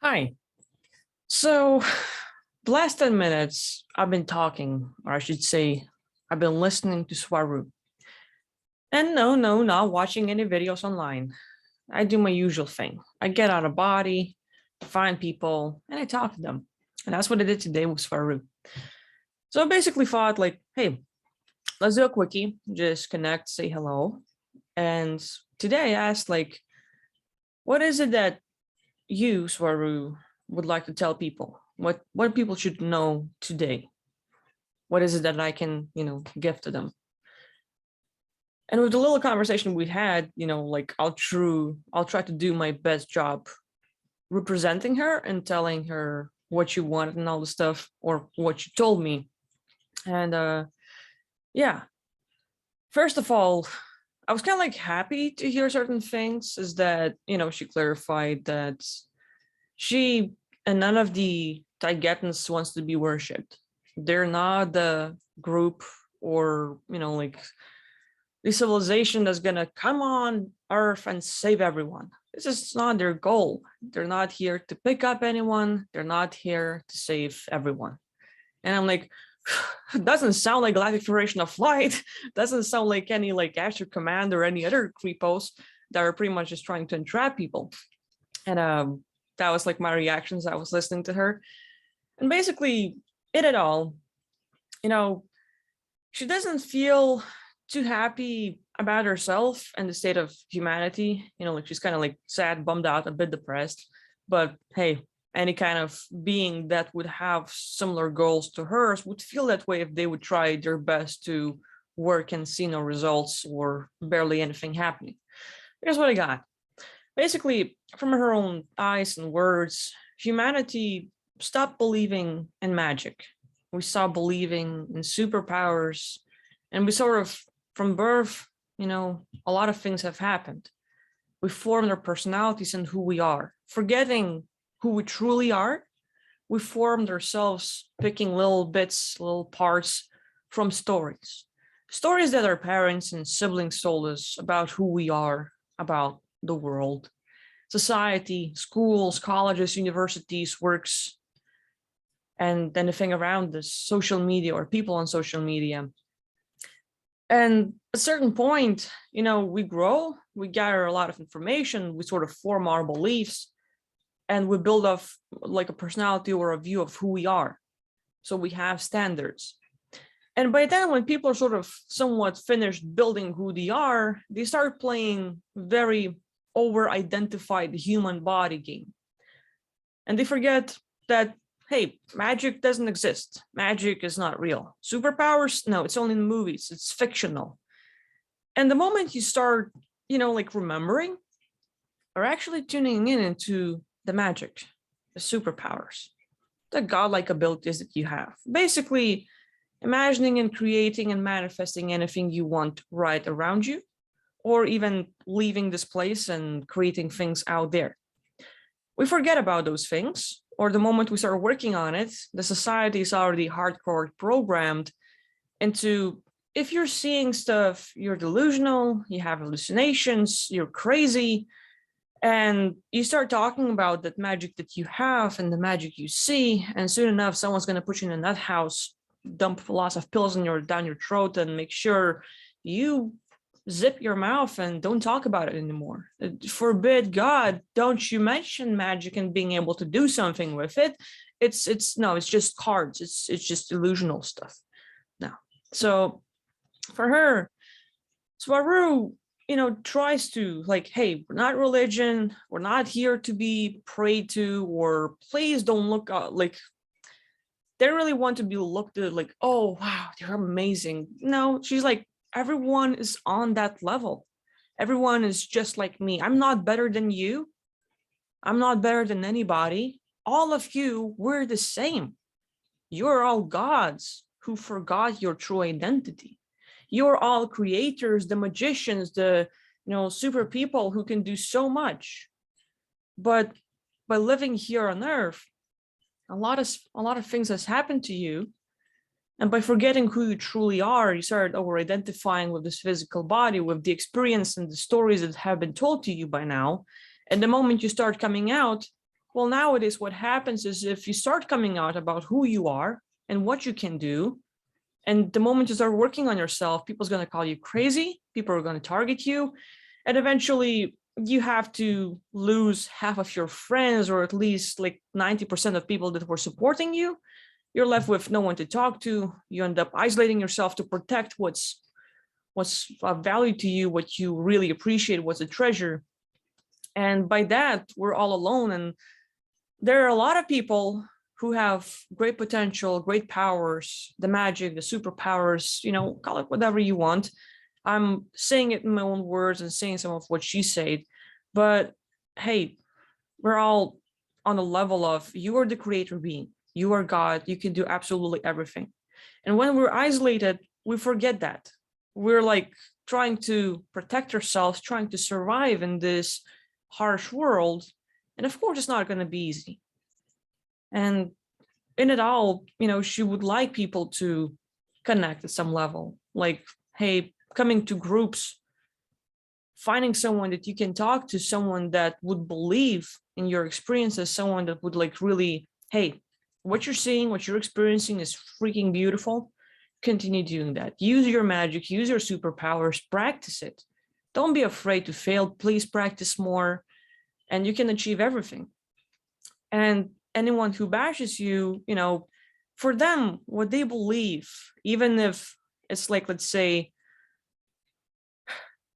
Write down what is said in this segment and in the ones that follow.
Hi. So, the last 10 minutes, I've been talking, or I should say, I've been listening to Swaru. And no, not watching any videos online. I do my usual thing. I get out of body, find people, and I talk to them. And that's what I did today with Swaru. So I basically thought, like, hey, let's do a quickie, just connect, say hello. And today I asked, like, what is it that you, Swaru, would like to tell people? What people should know today? What is it that I can, give to them? And with the little conversation we had, like I'll try to do my best job representing her and telling her what you wanted and all the stuff, or what you told me. And yeah, first of all, I was kind of like happy to hear certain things. Is that she clarified that she and none of the Taygetans wants to be worshipped. They're not the group, or like the civilization that's gonna come on Earth and save everyone. This is not their goal. They're not here to pick up anyone. They're not here to save everyone. And I'm like, doesn't sound like Galactic Federation of Light. Doesn't sound like any like Astro Command or any other creepos that are pretty much just trying to entrap people. And that was like my reactions. I was listening to her, and basically, in it all, you know, she doesn't feel too happy about herself and the state of humanity. Like she's kind of like sad, bummed out, a bit depressed. But hey, any kind of being that would have similar goals to hers would feel that way if they would try their best to work and see no results or barely anything happening. Here's what I got. Basically, from her own eyes and words, humanity stopped believing in magic. We stopped believing in superpowers, and we sort of, from birth, a lot of things have happened. We formed our personalities and who we are, forgetting who we truly are. We formed ourselves, picking little bits, little parts from stories. Stories that our parents and siblings told us about who we are, about the world, society, schools, colleges, universities, works, and anything around us, social media or people on social media. And at a certain point, we grow, we gather a lot of information, we sort of form our beliefs, and we build up like a personality or a view of who we are. So we have standards. And by then, when people are sort of somewhat finished building who they are, they start playing very over-identified human body game. And they forget that, hey, magic doesn't exist. Magic is not real. Superpowers, no, it's only in movies. It's fictional. And the moment you start, like remembering or actually tuning in into the magic, the superpowers, the godlike abilities that you have, basically imagining and creating and manifesting anything you want right around you, or even leaving this place and creating things out there. We forget about those things, or the moment we start working on it, the society is already hardcore programmed into, if you're seeing stuff, you're delusional, you have hallucinations, you're crazy, and you start talking about that magic that you have and the magic you see, and soon enough, someone's going to put you in a nut house, dump lots of pills down your throat, and make sure you zip your mouth and don't talk about it anymore. Forbid God, don't you mention magic and being able to do something with it. It's just cards. It's just illusional stuff. Now, so for her, Swaru, tries to like, hey, we're not religion. We're not here to be prayed to, or please don't look like they don't really want to be looked at like, oh wow, they're amazing. No, she's like, everyone is on that level. Everyone is just like me. I'm not better than you. I'm not better than anybody. All of you, we're the same. You're all gods who forgot your true identity. You're all creators, the magicians, the super people who can do so much. But by living here on Earth, a lot of things has happened to you. And by forgetting who you truly are, you start over-identifying with this physical body, with the experience and the stories that have been told to you by now. And the moment you start coming out, Well, nowadays, what happens is if you start coming out about who you are and what you can do, and the moment you start working on yourself, people's going to call you crazy, people are going to target you, and eventually you have to lose half of your friends, or at least like 90% of people that were supporting you. You're left with no one to talk to. You end up isolating yourself to protect what's of value to you, what you really appreciate, what's a treasure. And by that, we're all alone. And there are a lot of people who have great potential, great powers, the magic, the superpowers, call it whatever you want. I'm saying it in my own words and saying some of what she said. But hey, we're all on a level of you are the creator being, you are God, you can do absolutely everything. And when we're isolated, we forget that. We're like trying to protect ourselves, trying to survive in this harsh world. And of course, it's not going to be easy. And in it all, she would like people to connect at some level. Like, hey, coming to groups, finding someone that you can talk to, someone that would believe in your experiences, someone that would like really, hey, what you're seeing, what you're experiencing is freaking beautiful. Continue doing that. Use your magic, use your superpowers, practice it. Don't be afraid to fail. Please practice more, and you can achieve everything. And anyone who bashes you, for them, what they believe, even if it's like, let's say,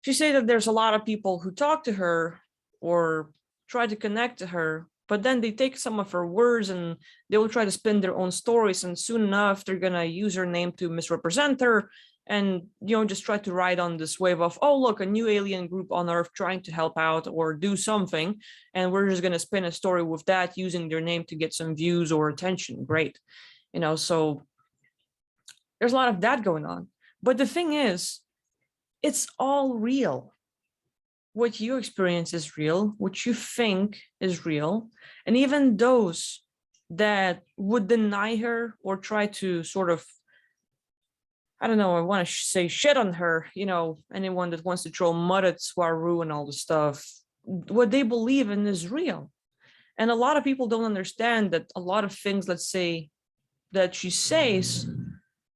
she said that there's a lot of people who talk to her or try to connect to her, but then they take some of her words and they will try to spin their own stories. And soon enough, they're going to use her name to misrepresent her and, just try to ride on this wave of, oh, look, a new alien group on Earth trying to help out or do something. And we're just going to spin a story with that using their name to get some views or attention. Great. So there's a lot of that going on. But the thing is, it's all real. What you experience is real, what you think is real. And even those that would deny her or try to sort of, I don't know, I want to say shit on her, anyone that wants to throw mud at Swaru and all the stuff, what they believe in is real. And a lot of people don't understand that a lot of things, let's say, that she says,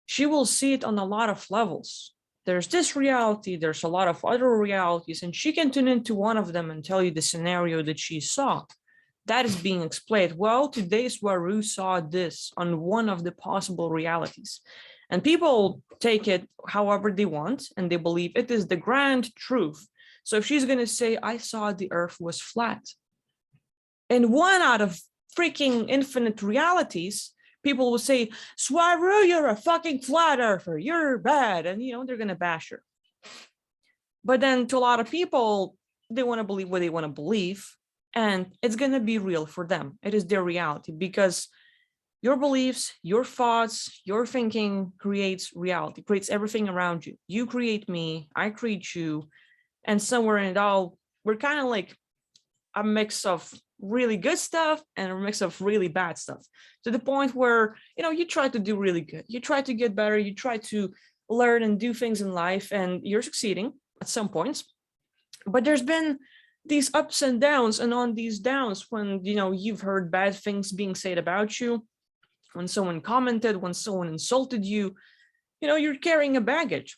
she will see it on a lot of levels. There's this reality, there's a lot of other realities, and she can tune into one of them and tell you the scenario that she saw. That is being explained. Well, today Swaru saw this on one of the possible realities. And people take it however they want, and they believe it is the grand truth. So if she's going to say, I saw the earth was flat, in one out of freaking infinite realities, people will say, Swaru, you're a fucking flat earther, you're bad. And, they're going to bash her. But then to a lot of people, they want to believe what they want to believe. And it's going to be real for them. It is their reality because your beliefs, your thoughts, your thinking creates reality, creates everything around you. You create me, I create you. And somewhere in it all, we're kind of like a mix of really good stuff and a mix of really bad stuff, to the point where you try to do really good, you try to get better, you try to learn and do things in life, and you're succeeding at some points. But there's been these ups and downs, and on these downs, when you've heard bad things being said about you, when someone commented, when someone insulted you, you're carrying a baggage.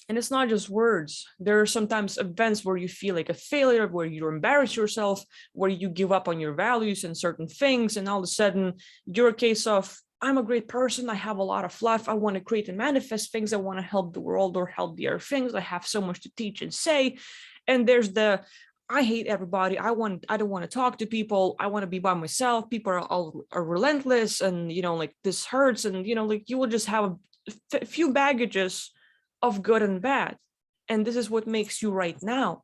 And it's not just words. There are sometimes events where you feel like a failure, where you embarrass yourself, where you give up on your values and certain things. And all of a sudden, you're a case of, I'm a great person. I have a lot of fluff. I want to create and manifest things. I want to help the world or help the other things. I have so much to teach and say. And there's the, I hate everybody. I don't want to talk to people. I want to be by myself. People are relentless. And, like this hurts. And, like you will just have a few baggages of good and bad. And this is what makes you right now.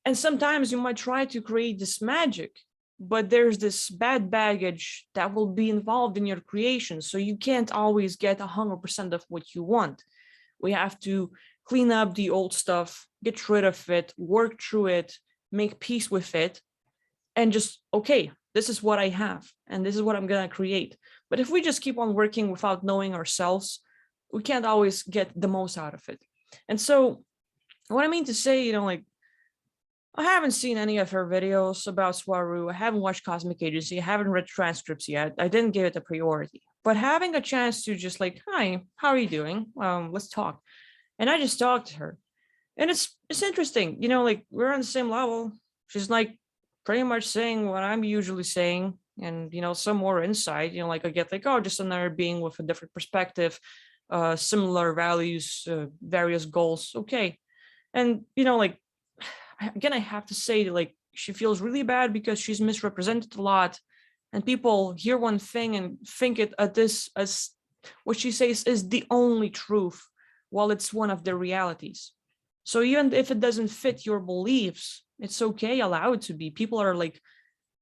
And sometimes you might try to create this magic, but there's this bad baggage that will be involved in your creation. So you can't always get 100% of what you want. We have to clean up the old stuff, get rid of it, work through it, make peace with it, and just, okay, this is what I have, and this is what I'm going to create. But if we just keep on working without knowing ourselves, we can't always get the most out of it. And so what I mean to say, like I haven't seen any of her videos about Swaru. I haven't watched Cosmic Agency. I haven't read transcripts yet. I didn't give it a priority. But having a chance to just like, hi, how are you doing? Let's talk. And I just talked to her. And it's interesting, like we're on the same level. She's like pretty much saying what I'm usually saying, and some more insight. Like I get like, oh, just another being with a different perspective, similar values, various goals. Okay, and like again, I have to say, like she feels really bad because she's misrepresented a lot, and people hear one thing and think it as what she says is the only truth, while it's one of the realities. So even if it doesn't fit your beliefs, it's okay, allow it to be. People are like,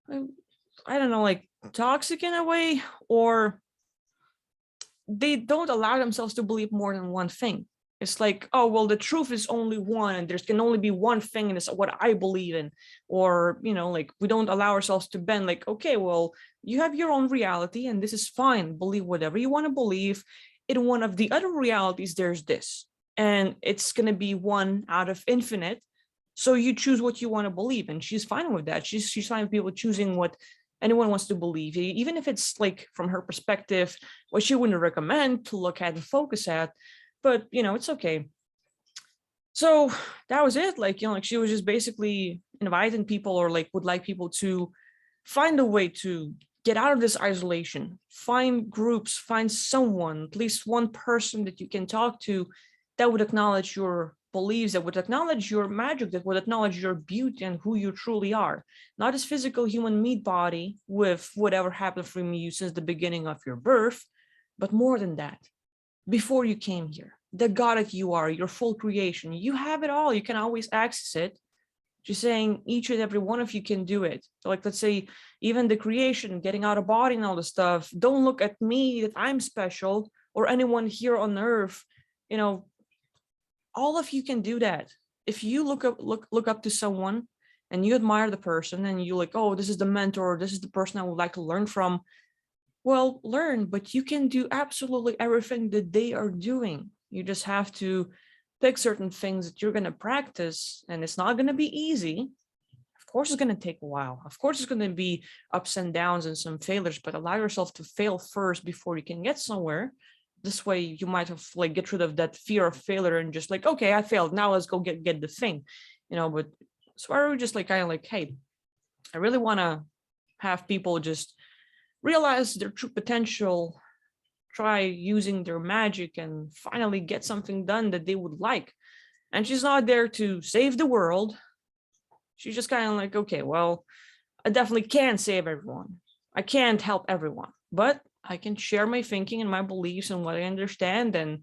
I don't know, like toxic in a way, or they don't allow themselves to believe more than one thing. It's like, oh, well, the truth is only one, and there's can only be one thing, and it's what I believe in. Or, like we don't allow ourselves to bend, like, okay, well, you have your own reality, and this is fine. Believe whatever you want to believe. In one of the other realities, there's this, and it's gonna be one out of infinite. So you choose what you want to believe, and she's fine with that. She's fine with people choosing what anyone wants to believe, even if it's like from her perspective, what she wouldn't recommend to look at and focus at. But it's okay. So that was it. Like, like she was just basically inviting people, or like would like people to find a way to get out of this isolation, find groups, find someone, at least one person that you can talk to that would acknowledge your beliefs, that would acknowledge your magic, that would acknowledge your beauty and who you truly are. Not this physical human meat body with whatever happened from you since the beginning of your birth, but more than that. Before you came here, the God that you are, your full creation, you have it all. You can always access it. Just saying each and every one of you can do it. Like, let's say, even the creation, getting out of body and all the stuff. Don't look at me that I'm special, or anyone here on earth. All of you can do that. If you look up to someone and you admire the person and you like, oh, this is the mentor, this is the person I would like to learn from. Well, learn, but you can do absolutely everything that they are doing. You just have to pick certain things that you're going to practice, and it's not going to be easy. Of course, it's going to take a while. Of course, it's going to be ups and downs and some failures, but allow yourself to fail first before you can get somewhere. This way, you might have like get rid of that fear of failure and just like, okay, I failed. Now let's go get the thing, But Swaru just like kind of like, hey, I really want to have people just realize their true potential, try using their magic, and finally get something done that they would like. And she's not there to save the world. She's just kind of like, okay, well, I definitely can't save everyone. I can't help everyone, but I can share my thinking and my beliefs and what I understand, and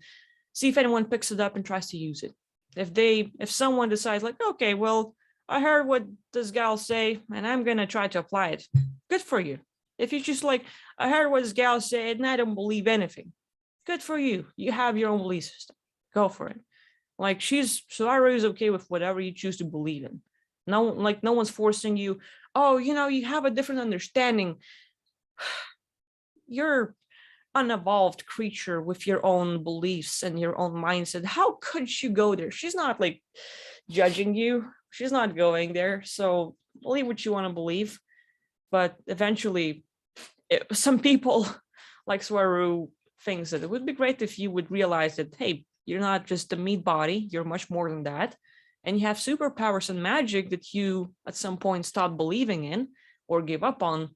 see if anyone picks it up and tries to use it. If someone decides like, okay, well, I heard what this gal say and I'm going to try to apply it. Good for you. If you just like, I heard what this gal said and I don't believe anything. Good for you. You have your own belief system. Go for it. Like Swaru is okay with whatever you choose to believe in. No one's forcing you. Oh, you have a different understanding. You're unevolved creature with your own beliefs and your own mindset. How could you go there? She's not like judging you. She's not going there. So believe what you want to believe. But eventually, some people like Swaru thinks that it would be great if you would realize that, hey, you're not just a meat body. You're much more than that. And you have superpowers and magic that you at some point stop believing in or give up on.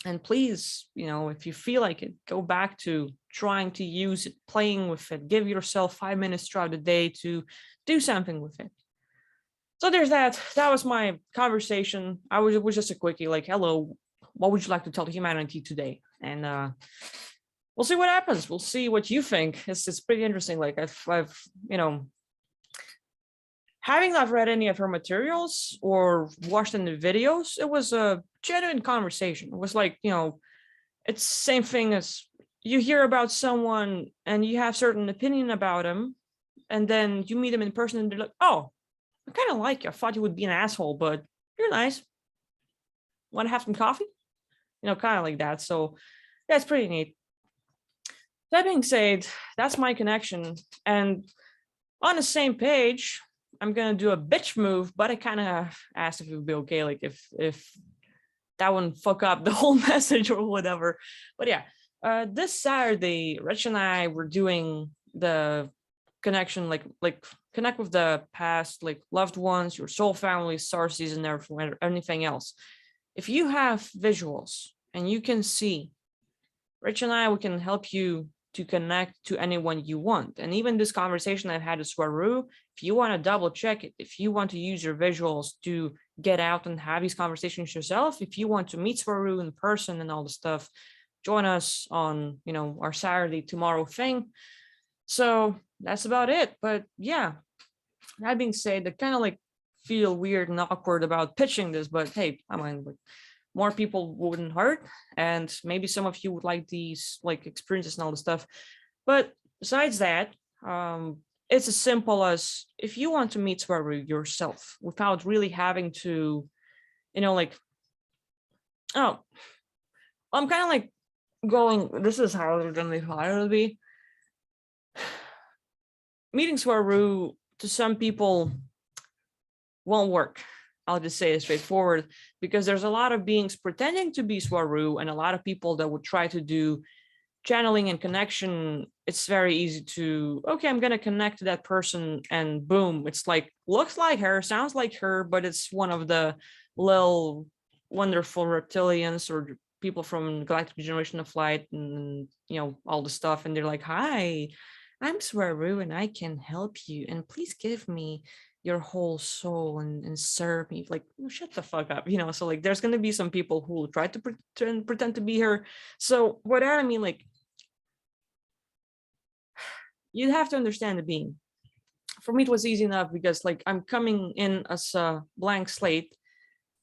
And please, if you feel like it, go back to trying to use it, playing with it. Give yourself 5 minutes throughout the day to do something with it. So there's that. That was my conversation. It was just a quickie, like, hello, what would you like to tell humanity today? And we'll see what happens. We'll see what you think. It's pretty interesting. Like I've having not read any of her materials or watched any videos, it was a genuine conversation. It was like, it's the same thing as you hear about someone and you have certain opinion about them, and then you meet them in person and they're like, oh, I kind of like you. I thought you would be an asshole, but you're nice. Want to have some coffee? Kind of like that. So that's pretty neat. That being said, that's my connection. And on the same page, I'm gonna do a bitch move, but I kind of asked if it would be okay, like if that wouldn't fuck up the whole message or whatever. But yeah, this Saturday, Rich and I were doing the connection, like connect with the past, like loved ones, your soul family, star season, anything else. If you have visuals and you can see, Rich and I, we can help you to connect to anyone you want. And even this conversation I've had with Swaru, if you want to double check it, if you want to use your visuals to get out and have these conversations yourself, if you want to meet Swaru in person and all the stuff, join us on, our Saturday tomorrow thing. So that's about it. But yeah, that being said, I kind of like feel weird and awkward about pitching this, but hey, I mean, like, more people wouldn't hurt, and maybe some of you would like these like experiences and all the stuff. But besides that, it's as simple as if you want to meet Swaru yourself without really having to, like, oh, I'm kind of like going, this is harder than they thought it would be. Meeting Swaru to some people won't work. I'll just say it straightforward, because there's a lot of beings pretending to be Swaru and a lot of people that would try to do channeling and connection. It's very easy to, okay, I'm going to connect to that person and boom, it's like, looks like her, sounds like her, but it's one of the little wonderful reptilians or people from Galactic Generation of Light and, all the stuff. And they're like, hi, I'm Swaru and I can help you. And please give me your whole soul and serve me. Like, shut the fuck up, so like there's going to be some people who will try to pretend to be her. So what I mean, like, you have to understand the being. For me, it was easy enough because like I'm coming in as a blank slate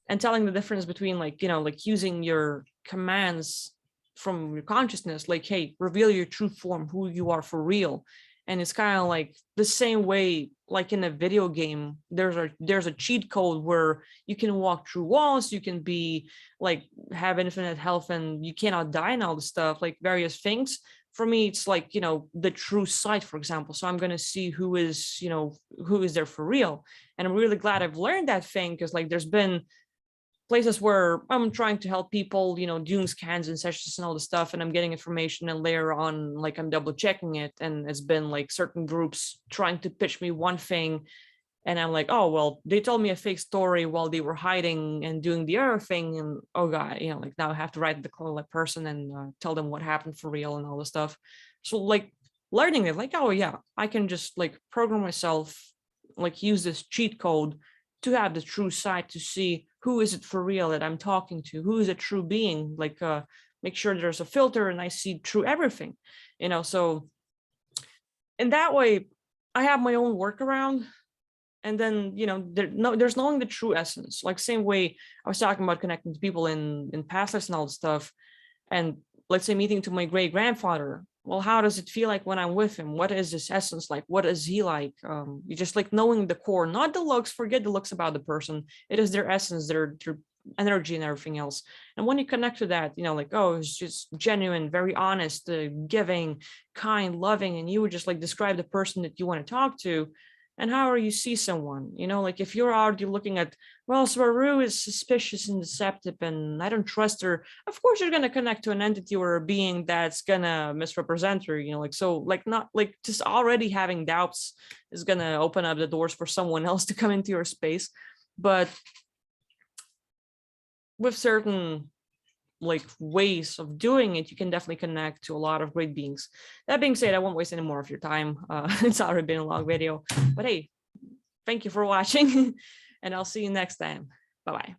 and telling the difference between like, like using your commands from your consciousness, like, hey, reveal your true form, who you are for real. And it's kind of like the same way, like in a video game, there's a cheat code where you can walk through walls, you can be like, have infinite health and you cannot die and all the stuff, like various things. For me, it's like, the true sight, for example. So I'm going to see who is there for real. And I'm really glad I've learned that thing, because like there's been places where I'm trying to help people, doing scans and sessions and all the stuff, and I'm getting information, and later on, like, I'm double checking it, and it's been like certain groups trying to pitch me one thing, and I'm like, oh well, they told me a fake story while they were hiding and doing the other thing, and oh god, like now I have to write the person and tell them what happened for real and all the stuff. So like learning it, like, oh yeah, I can just like program myself, like use this cheat code to have the true sight, to see who is it for real that I'm talking to, who is a true being, like make sure there's a filter and I see through everything, so in that way I have my own workaround. And then, there's knowing the true essence, like same way I was talking about connecting to people in past lives and all the stuff. And let's say meeting to my great grandfather, well, how does it feel like when I'm with him? What is his essence like? What is he like? You just like knowing the core, not the looks, forget the looks about the person. It is their essence, their energy and everything else. And when you connect to that, like, oh, it's just genuine, very honest, giving, kind, loving, and you would just like describe the person that you want to talk to and however you see someone, like if you're already looking at, well, Swaru is suspicious and deceptive and I don't trust her, of course you're going to connect to an entity or a being that's going to misrepresent her, like, so like, not like just already having doubts is going to open up the doors for someone else to come into your space. But with certain like ways of doing it, you can definitely connect to a lot of great beings. That being said, I won't waste any more of your time. It's already been a long video, but hey, thank you for watching and I'll see you next time. Bye-bye.